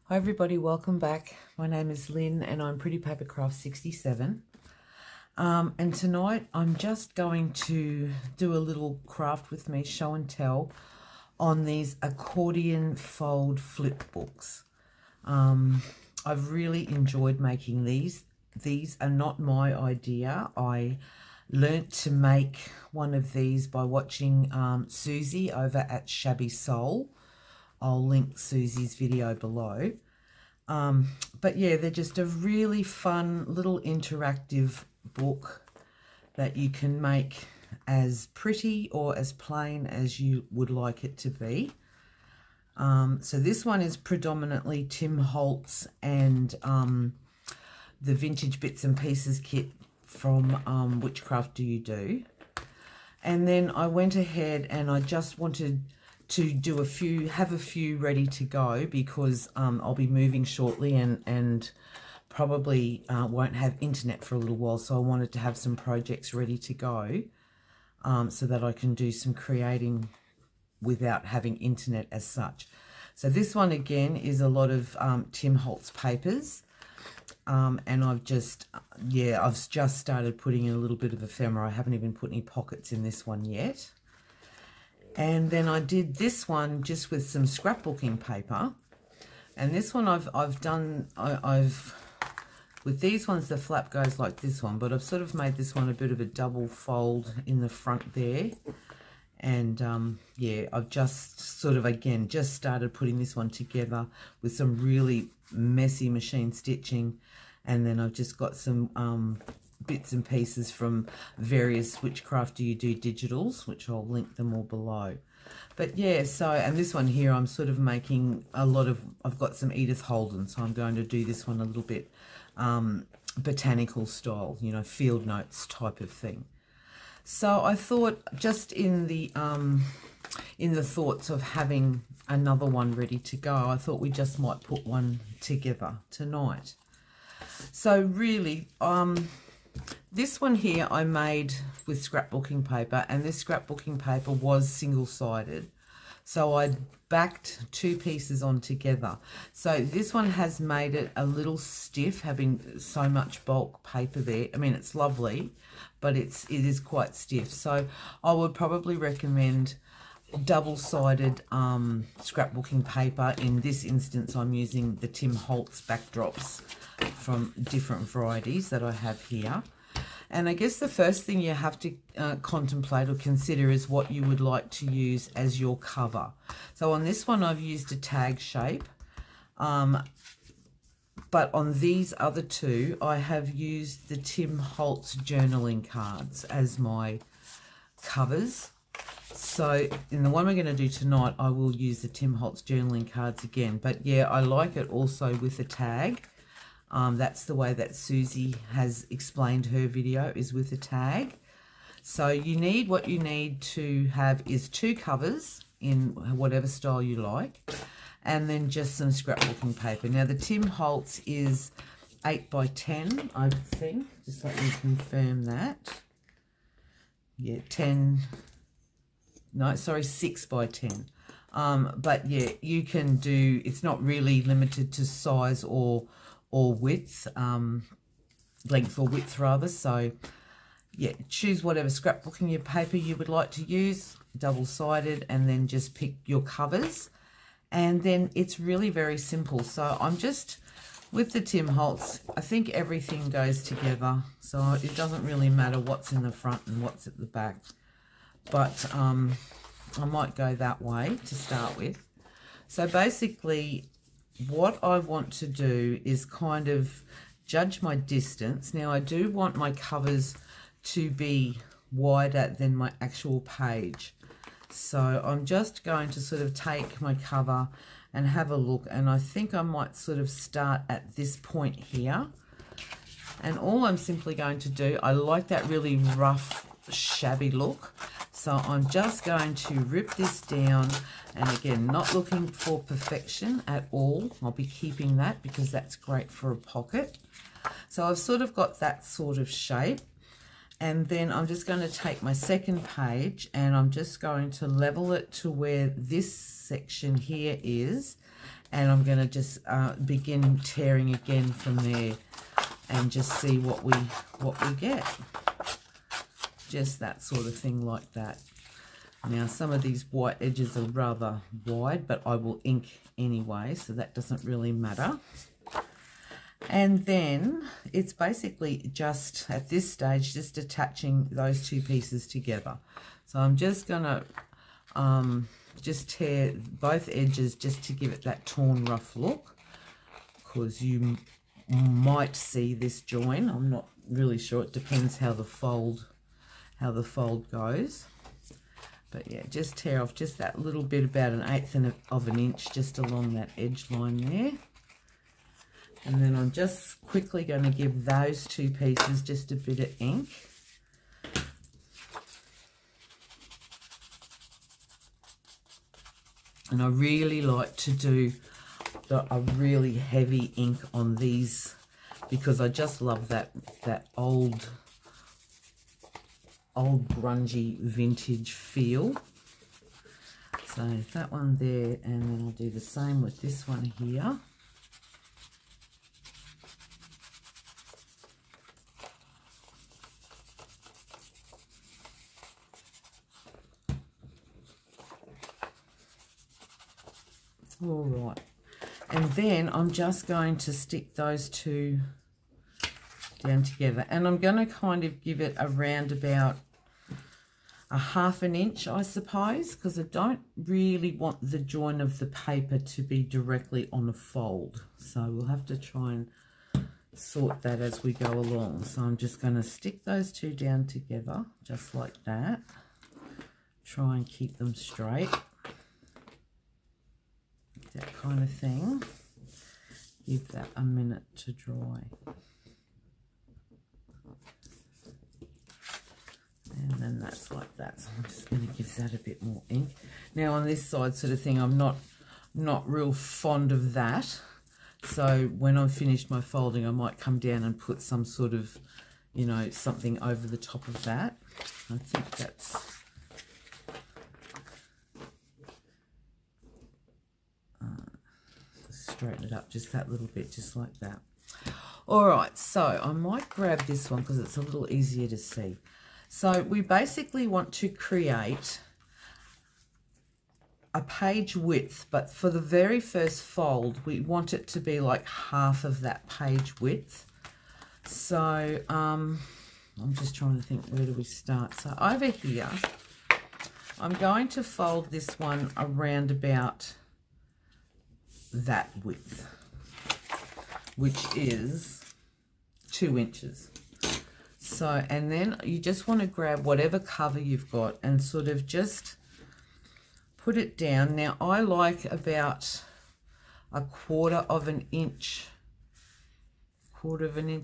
Hi everybody, welcome back. My name is Lynn and I'm Pretty Papercrafts 67. And tonight I'm just going to do a little craft with me, show and tell, on these accordion fold flip books. I've really enjoyed making these. These are not my idea. I learnt to make one of these by watching Susie over at Shabby Soul. I'll link Susie's video below. But yeah, they're just a really fun little interactive book that you can make as pretty or as plain as you would like it to be. So this one is predominantly Tim Holtz and the Vintage Bits and Pieces kit from Whichcraftdoyoudo. And then I went ahead and I just wanted to do have a few ready to go because I'll be moving shortly and probably won't have internet for a little while, so I wanted to have some projects ready to go so that I can do some creating without having internet as such. So this one again is a lot of Tim Holtz papers, and I've just started putting in a little bit of ephemera. I haven't even put any pockets in this one yet. And then I did this one just with some scrapbooking paper, and this one I've with these ones the flap goes like this one, but I've sort of made this one a bit of a double fold in the front there. And yeah, I've just sort of again just started putting this one together with some really messy machine stitching, and then I've just got some bits and pieces from various Whichcraftdoyoudo digitals, which I'll link them all below. But yeah, so, and this one here I'm sort of making a lot of, I've got some Edith Holden, so I'm going to do this one a little bit botanical style, you know, field notes type of thing. So I thought, just in the thoughts of having another one ready to go, I thought we just might put one together tonight. So really, this one here I made with scrapbooking paper, and this scrapbooking paper was single-sided. So I backed two pieces on together. So this one has made it a little stiff, having so much bulk paper there. I mean, it's lovely, but it is quite stiff. So I would probably recommend double-sided scrapbooking paper. In this instance, I'm using the Tim Holtz backdrops from different varieties that I have here. And I guess the first thing you have to contemplate or consider is what you would like to use as your cover. So on this one I've used a tag shape, but on these other two I have used the Tim Holtz journaling cards as my covers. So in the one we're going to do tonight I will use the Tim Holtz journaling cards again, but yeah, I like it also with a tag. That's the way that Susie has explained her video, is with a tag. So what you need to have is two covers in whatever style you like, and then just some scrapbooking paper. Now the Tim Holtz is 8 by 10, I think. Just let me confirm that. Yeah, 6 by 10. But yeah, you can do, it's not really limited to size or width, length or width rather. So yeah, choose whatever scrapbooking your paper you would like to use, double-sided, and then just pick your covers, and then it's really very simple. So I'm just, with the Tim Holtz, I think everything goes together, so it doesn't really matter what's in the front and what's at the back, but I might go that way to start with. So basically what I want to do is kind of judge my distance. Now I do want my covers to be wider than my actual page. So I'm just going to sort of take my cover and have a look, and I think I might sort of start at this point here. And all I'm simply going to do, I like that really rough, shabby look. So I'm just going to rip this down, and again, not looking for perfection at all. I'll be keeping that because that's great for a pocket. So I've sort of got that sort of shape, and then I'm just going to take my second page and I'm just going to level it to where this section here is, And I'm going to just begin tearing again from there and just see what we get. Just that sort of thing like that. Now some of these white edges are rather wide, but I will ink anyway, so that doesn't really matter. And then it's basically just at this stage just attaching those two pieces together. So I'm just going to just tear both edges just to give it that torn rough look, because you might see this join. I'm not really sure. It depends how the fold goes. But yeah, just tear off just that little bit, about 1/8 of an inch, just along that edge line there. And then I'm just quickly going to give those two pieces just a bit of ink. And I really like to do a really heavy ink on these, because I just love that old grungy vintage feel. So that one there, and then I'll do the same with this one here. All right, and then I'm just going to stick those two down together, and I'm going to kind of give it around about 1/2 inch, I suppose, because I don't really want the join of the paper to be directly on a fold. So we'll have to try and sort that as we go along. So I'm just going to stick those two down together, just like that. Try and keep them straight. That kind of thing. Give that a minute to dry. And then that's like that. So I'm just going to give that a bit more ink. Now on this side sort of thing, I'm not real fond of that. So when I've finished my folding, I might come down and put some sort of, you know, something over the top of that. I think that's... straighten it up just that little bit, just like that. All right, so I might grab this one because it's a little easier to see. So we basically want to create a page width, but for the very first fold, we want it to be like 1/2 of that page width. So I'm just trying to think, where do we start? So over here, I'm going to fold this one around about that width, which is 2 inches. So, and then you just want to grab whatever cover you've got and sort of just put it down. Now I like about 1/4 of an inch,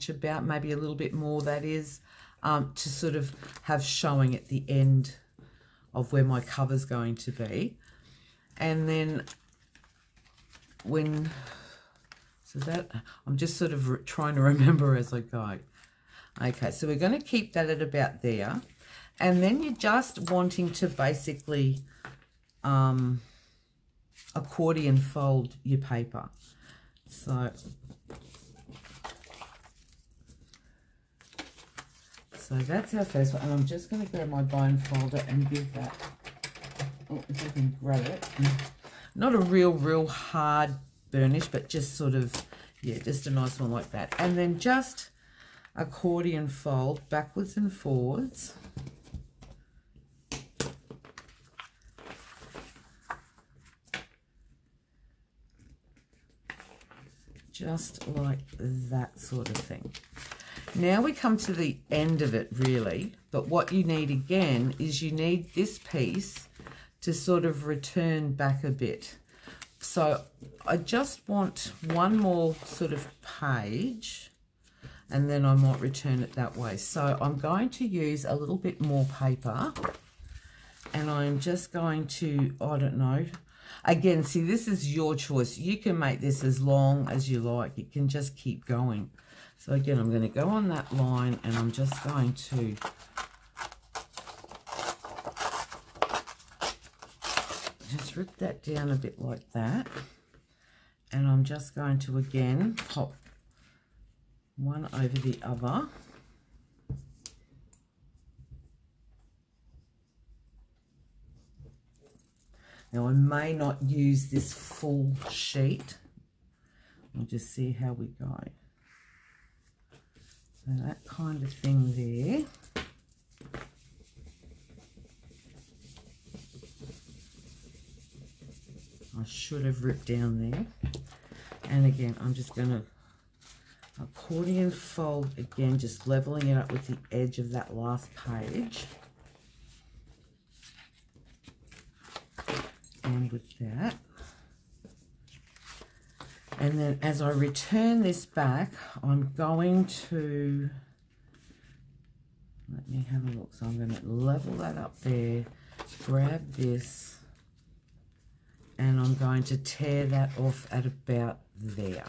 about, maybe a little bit more, that is, to sort of have showing at the end of where my cover's going to be. And then so that, I'm just sort of trying to remember as I go. Okay, so we're going to keep that at about there. And then you're just wanting to basically accordion fold your paper. So that's our first one. And I'm just going to grab my bone folder and give that, oh, if I can grab it. Not a real hard burnish, but just sort of, yeah, just a nice one like that. And then just accordion fold backwards and forwards. Just like that sort of thing. Now we come to the end of it, really, but what you need again is you need this piece to sort of return back a bit. So I just want one more sort of page, and then I might return it that way. So I'm going to use a little bit more paper, and I'm just going to, I don't know, again, see, this is your choice. You can make this as long as you like. It can just keep going. So again, I'm going to go on that line, and I'm just going to just rip that down a bit like that. And I'm just going to again pop one over the other. Now I may not use this full sheet. We'll just see how we go. So that kind of thing there. I should have ripped down there. And again, I'm just going to accordion fold again, just leveling it up with the edge of that last page. And with that. And then as I return this back, I'm going to, let me have a look. So I'm going to level that up there, grab this, and I'm going to tear that off at about there.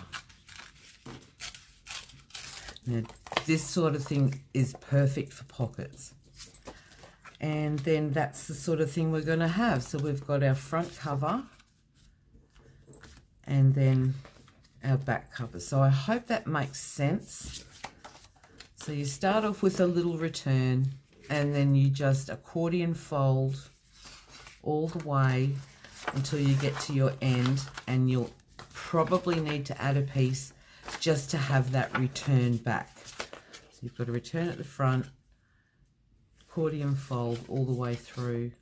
Now, this sort of thing is perfect for pockets. And then that's the sort of thing we're going to have. So we've got our front cover and then our back cover. So I hope that makes sense. So you start off with a little return and then you just accordion fold all the way until you get to your end, and you'll probably need to add a piece just to have that return back. So you've got a return at the front, accordion fold all the way through,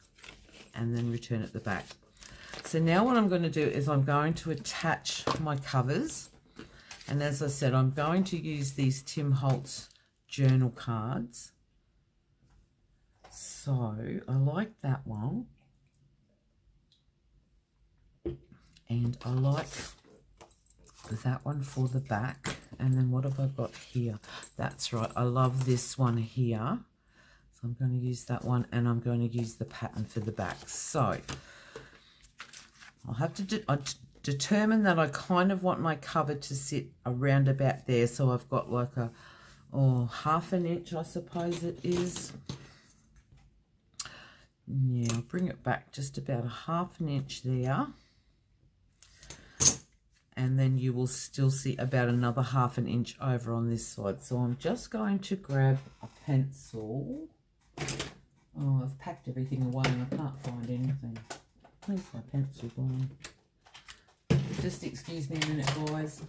and then return at the back. So now what I'm going to do is I'm going to attach my covers, and as I said, I'm going to use these Tim Holtz journal cards. So I like that one, and I like that one for the back. And then what have I got here? That's right, I love this one here. So I'm going to use that one, and I'm going to use the pattern for the back. So I'll have to determine that I kind of want my cover to sit around about there. So I've got like a, half an inch, I suppose it is. Yeah, I'll bring it back just about a half an inch there. And then you will still see about another half an inch over on this side. So I'm just going to grab a pencil. Oh, I've packed everything away and I can't find anything. Where's my pencil gone? Just excuse me a minute, guys.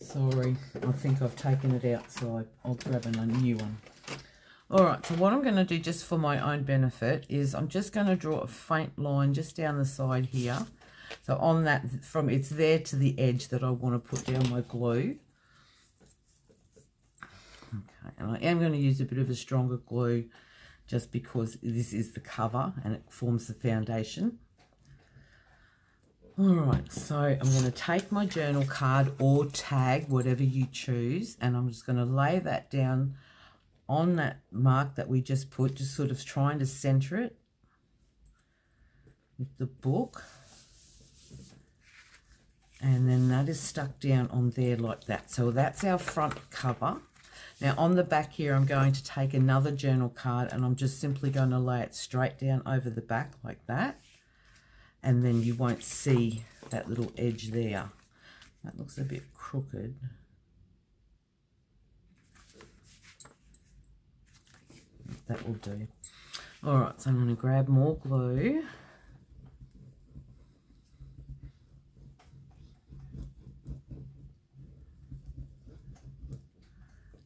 Sorry, I think I've taken it outside. I'll grab a new one. Alright, so what I'm going to do just for my own benefit is I'm just going to draw a faint line just down the side here. So on that, from it's there to the edge that I want to put down my glue. Okay, and I am going to use a bit of a stronger glue just because this is the cover and it forms the foundation. Alright, so I'm going to take my journal card or tag, whatever you choose, and I'm just going to lay that down on that mark that we just put, just sort of trying to center it with the book. And then that is stuck down on there like that. So that's our front cover. Now on the back here, I'm going to take another journal card and I'm just simply going to lay it straight down over the back like that. And then you won't see that little edge there. That looks a bit crooked. That will do. All right, so I'm going to grab more glue.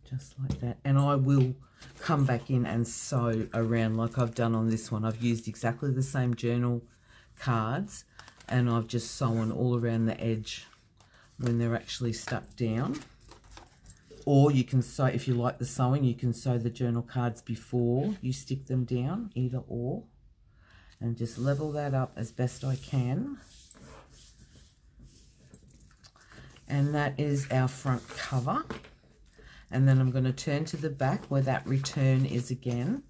Just like that. And I will come back in and sew around like I've done on this one. I've used exactly the same journal cards and I've just sewn all around the edge when they're actually stuck down. Or you can sew, if you like the sewing, you can sew the journal cards before you stick them down, either or. And just level that up as best I can. And that is our front cover. And then I'm going to turn to the back where that return is again.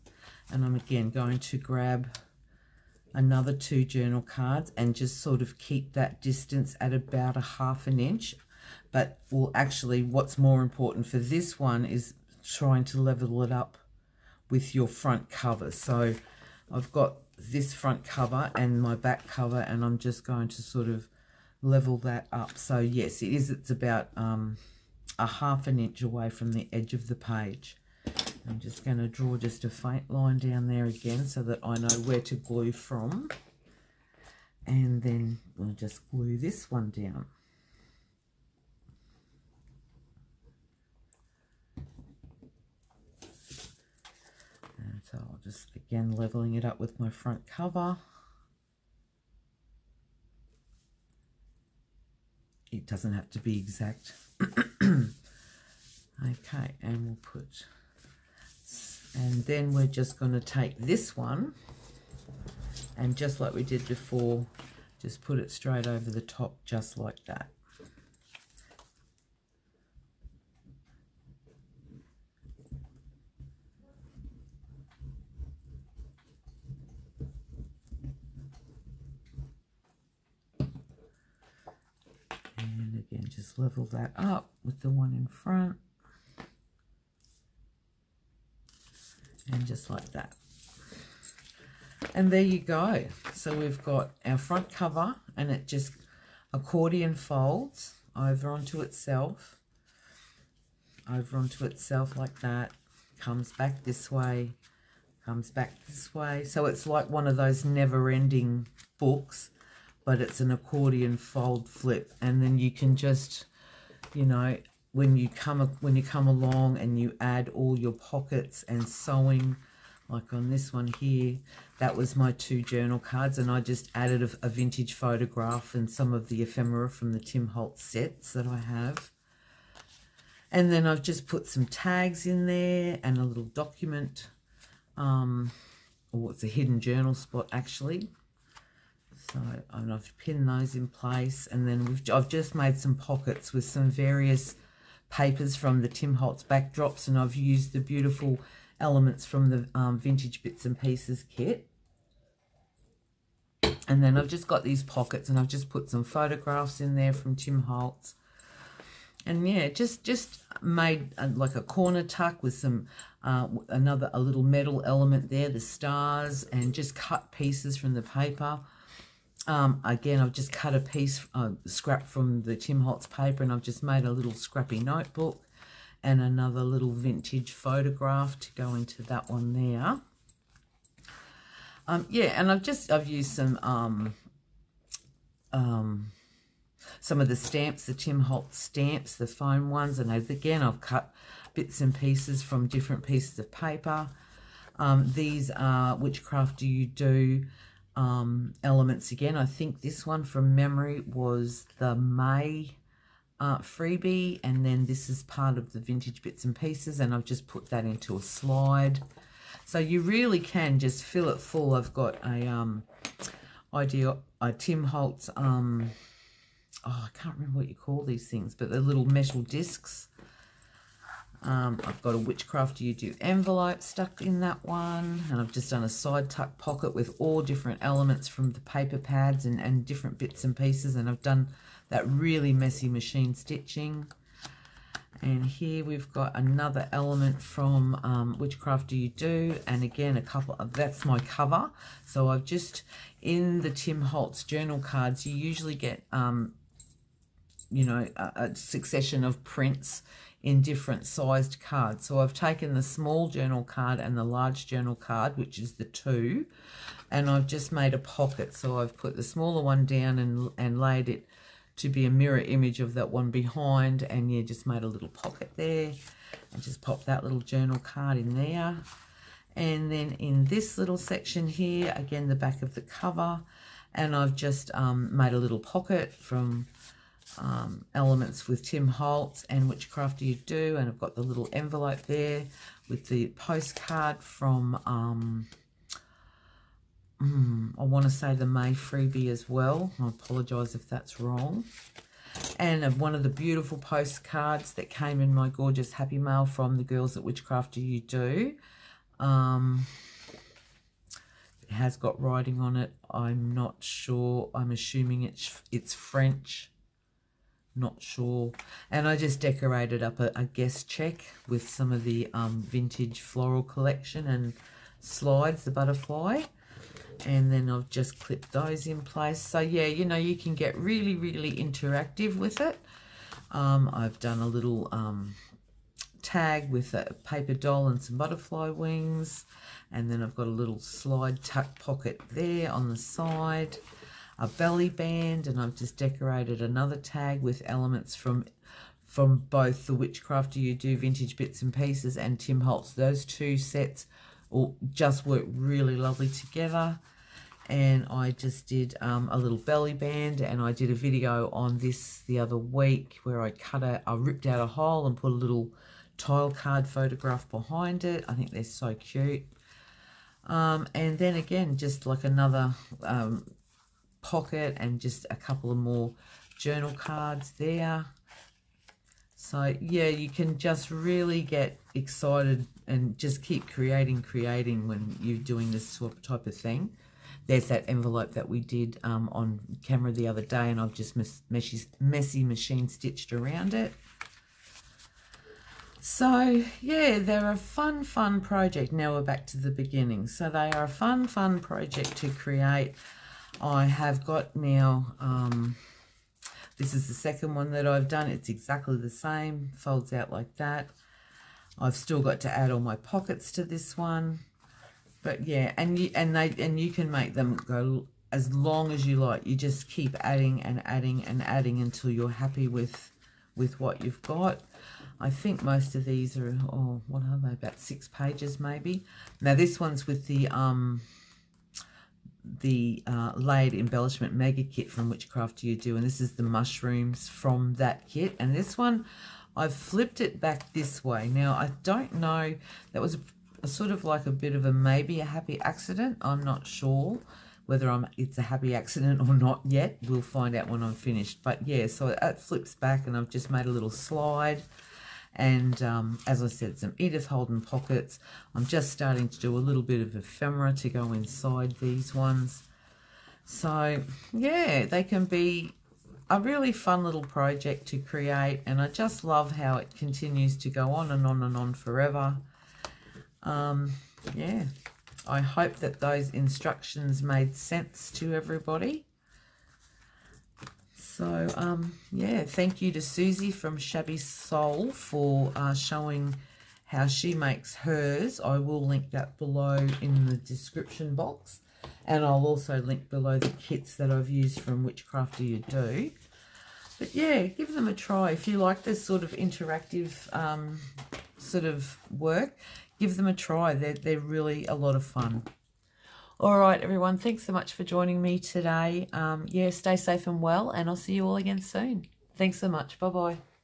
And I'm again going to grab another 2 journal cards and just sort of keep that distance at about a half an inch. But well, actually what's more important for this one is trying to level it up with your front cover. So I've got this front cover and my back cover, and I'm just going to sort of level that up. So yes, it is, it's about a ½ an inch away from the edge of the page. I'm just going to draw just a faint line down there again so that I know where to glue from, and then we'll just glue this one down. And so I'll just again leveling it up with my front cover. It doesn't have to be exact. Okay, and we'll put, and then we're just going to take this one and just like we did before, just put it straight over the top just like that. And again, just level that up with the one in front. And just like that. And there you go. So we've got our front cover, and it just accordion folds over onto itself like that, comes back this way, comes back this way. So it's like one of those never-ending books, but it's an accordion fold flip. And then you can just, you know, when you come along and you add all your pockets and sewing, like on this one here, that was my 2 journal cards, and I just added a vintage photograph and some of the ephemera from the Tim Holtz sets that I have. And then I've just put some tags in there and a little document, or it's a hidden journal spot actually. So I've pinned those in place, and then I've just made some pockets with some various papers from the Tim Holtz backdrops, and I've used the beautiful elements from the Vintage Bits and Pieces kit. And then I've just got these pockets, and I've just put some photographs in there from Tim Holtz. And yeah, just made like a corner tuck with some a little metal element there, the stars, and just cut pieces from the paper. Again, I've just cut a piece, scrap from the Tim Holtz paper, and I've just made a little scrappy notebook and another little vintage photograph to go into that one there. Yeah, and I've used some of the stamps, the Tim Holtz stamps, the foam ones, and again I've cut bits and pieces from different pieces of paper. These are Whichcraftdoyoudo elements again. I think this one from memory was the May freebie, and then this is part of the Vintage Bits and Pieces, and I've just put that into a slide. So you really can just fill it full. I've got a Tim Holtz, oh, I can't remember what you call these things, but the little metal discs. I've got a Whichcraftdoyoudo envelope stuck in that one, and I've just done a side tuck pocket with all different elements from the paper pads and different bits and pieces, and I've done that really messy machine stitching. And here we've got another element from Whichcraftdoyoudo, and again a couple of, that's my cover. So I've just, in the Tim Holtz journal cards, you usually get you know, a succession of prints in different sized cards. So I've taken the small journal card and the large journal card, which is the 2, and I've just made a pocket. So I've put the smaller one down and laid it to be a mirror image of that one behind, and yeah, just made a little pocket there and just popped that little journal card in there. And then in this little section here, again the back of the cover, and I've just made a little pocket from elements with Tim Holtz and Whichcraftdoyoudo, and I've got the little envelope there with the postcard from I want to say the May freebie as well. I apologise if that's wrong. And one of the beautiful postcards that came in my gorgeous Happy Mail from the girls at Whichcraftdoyoudo. It has got writing on it. I'm not sure. I'm assuming it's French. not sure. And I just decorated up a guest check with some of the vintage floral collection and slides, the butterfly. And then I've just clipped those in place. So yeah, you know, you can get really, really interactive with it. I've done a little tag with a paper doll and some butterfly wings. And then I've got a little slide tuck pocket there on the side. A belly band, and I've just decorated another tag with elements from both the Whichcraftdoyoudo Vintage Bits and Pieces and Tim Holtz. Those two sets all just work really lovely together. And I just did a little belly band, and I did a video on this the other week where I ripped out a hole and put a little tile card photograph behind it. I think they're so cute. And then again, just like another pocket and just a couple of more journal cards there. So yeah, you can just really get excited and just keep creating when you're doing this type of thing. There's that envelope that we did on camera the other day, and I've just messy machine stitched around it. So yeah, they're a fun project. Now we're back to the beginning. So they are a fun project to create. I have got now, this is the second one that I've done. It's exactly the same, folds out like that. I've still got to add all my pockets to this one. But yeah, and you can make them go as long as you like. You just keep adding and adding and adding until you're happy with what you've got. I think most of these are, oh, what are they, about 6 pages maybe. Now this one's with the layered embellishment mega kit from Whichcraftdoyoudo, and this is the mushrooms from that kit. And this one, I've flipped it back this way. Now I don't know, that was a sort of like a bit of a maybe a happy accident. I'm not sure whether it's a happy accident or not yet. We'll find out when I'm finished. But yeah, so it flips back, and I've just made a little slide. And as I said, some Edith Holden pockets. I'm just starting to do a little bit of ephemera to go inside these ones. So yeah, they can be a really fun little project to create, and I just love how it continues to go on and on and on forever. Yeah, I hope that those instructions made sense to everybody. So, yeah, thank you to Susie from Shabby Soul for showing how she makes hers. I will link that below in the description box. And I'll also link below the kits that I've used from Whichcraftdoyoudo. But yeah, give them a try. If you like this sort of interactive sort of work, give them a try. They're really a lot of fun. All right, everyone, thanks so much for joining me today. Yeah, stay safe and well, and I'll see you all again soon. Thanks so much. Bye-bye.